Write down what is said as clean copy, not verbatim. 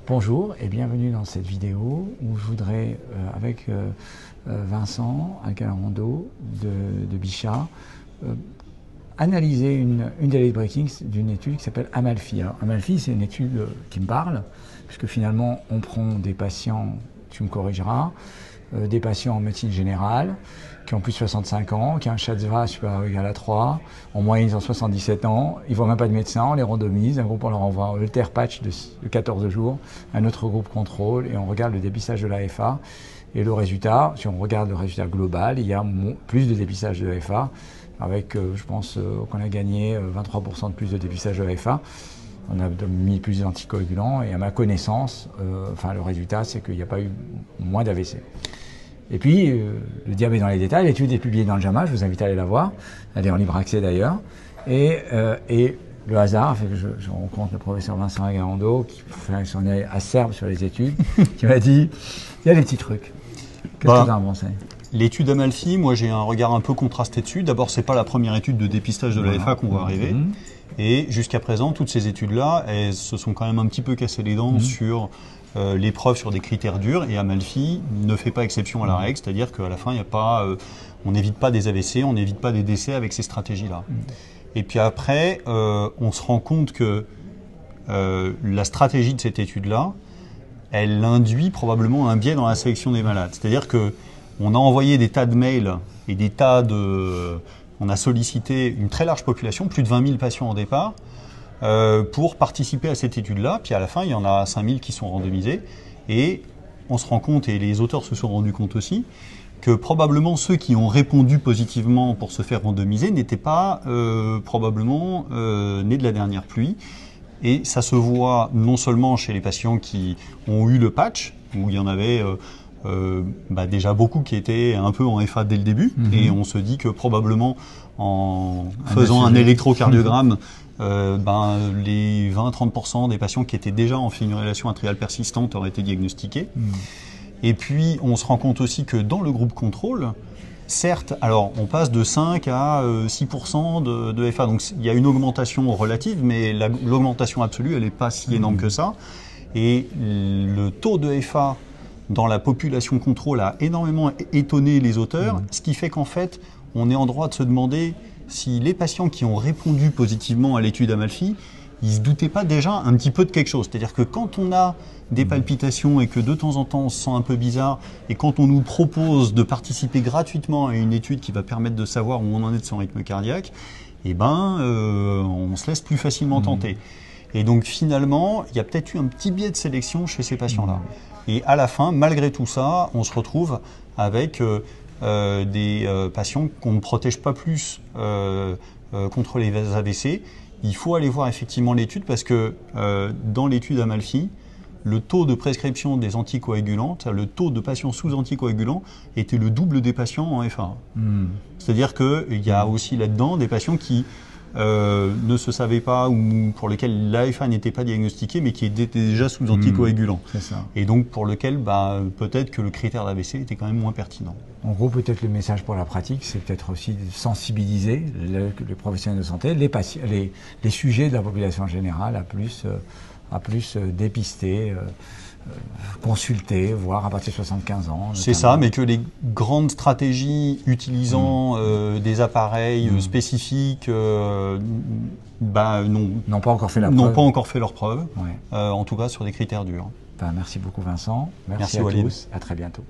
Bonjour et bienvenue dans cette vidéo où je voudrais, avec Vincent Alcalarando de Bichat, analyser une des late breakings d'une étude qui s'appelle Amalfi. Alors, Amalfi, c'est une étude qui me parle, puisque finalement, on prend des patients, tu me corrigeras, des patients en médecine générale, qui ont plus de 65 ans, qui ont un SHATS-VAS supérieur ou égal à 3, en moyenne ils ont 77 ans, ils ne voient même pas de médecin, on les randomise, un groupe on leur envoie un Holter patch de 14 jours, un autre groupe contrôle, et on regarde le dépistage de l'AFA. Et le résultat, si on regarde le résultat global, il y a plus de dépistage de l'AFA, avec, je pense qu'on a gagné 23% de plus de dépistage de l'AFA. On a mis plus d'anticoagulants, et à ma connaissance, le résultat, c'est qu'il n'y a pas eu moins d'AVC. Et puis, le diable est dans les détails. L'étude est publiée dans le JAMA, je vous invite à aller la voir. Elle est en libre accès d'ailleurs. Et le hasard fait que je rencontre le professeur Vincent Alcalarando, qui fait son œil acerbe sur les études, qui m'a dit, il y a des petits trucs. Qu'est-ce que tu en penses? L'étude Amalfi, moi j'ai un regard un peu contrasté dessus. D'abord, c'est pas la première étude de dépistage de l'AFA qu'on va arriver. Et jusqu'à présent, toutes ces études-là, elles se sont quand même un petit peu cassées les dents sur l'épreuve sur des critères durs. Et Amalfi ne fait pas exception à la règle, c'est-à-dire qu'à la fin, il n'y a pas, on n'évite pas des AVC, on n'évite pas des décès avec ces stratégies-là. Et puis après, on se rend compte que la stratégie de cette étude-là, elle induit probablement un biais dans la sélection des malades. C'est-à-dire que on a envoyé des tas de mails et des tas de... On a sollicité une très large population, plus de 20 000 patients au départ, pour participer à cette étude-là. Puis à la fin, il y en a 5 000 qui sont randomisés. Et on se rend compte, et les auteurs se sont rendus compte aussi, que probablement ceux qui ont répondu positivement pour se faire randomiser n'étaient pas probablement nés de la dernière pluie. Et ça se voit non seulement chez les patients qui ont eu le patch, où il y en avait déjà beaucoup qui étaient un peu en FA dès le début, et on se dit que probablement en faisant un électrocardiogramme, les 20-30% des patients qui étaient déjà en fibrillation atriale persistante auraient été diagnostiqués. Et puis on se rend compte aussi que dans le groupe contrôle, certes, alors on passe de 5 à 6% de FA, donc il y a une augmentation relative, mais l'augmentation absolue, elle n'est pas si énorme que ça. Et le taux de FA dans la population contrôle a énormément étonné les auteurs, ce qui fait qu'en fait, on est en droit de se demander si les patients qui ont répondu positivement à l'étude Amalfi, ils ne se doutaient pas déjà un petit peu de quelque chose. C'est-à-dire que quand on a des palpitations et que de temps en temps on se sent un peu bizarre, et quand on nous propose de participer gratuitement à une étude qui va permettre de savoir où on en est de son rythme cardiaque, on se laisse plus facilement tenter. Et donc finalement, il y a peut-être eu un petit biais de sélection chez ces patients-là. Et à la fin, malgré tout ça, on se retrouve avec des patients qu'on ne protège pas plus contre les AVC. Il faut aller voir effectivement l'étude parce que dans l'étude Amalfi, le taux de prescription des anticoagulants, le taux de patients sous anticoagulants était le double des patients en FA. C'est-à-dire qu'il y a aussi là-dedans des patients qui ne se savaient pas ou pour lesquels l'AFA n'était pas diagnostiqué mais qui étaient déjà sous anticoagulants. Et donc pour lequel peut-être que le critère d'AVC était quand même moins pertinent. En gros, peut-être le message pour la pratique, c'est peut-être aussi de sensibiliser les professionnels de santé, les sujets de la population générale à plus dépister, consulter, voire à partir de 75 ans. C'est ça, mais que les grandes stratégies utilisant des appareils spécifiques n'ont pas encore fait leur preuve, en tout cas sur des critères durs. Merci beaucoup Vincent, merci à tous, à très bientôt.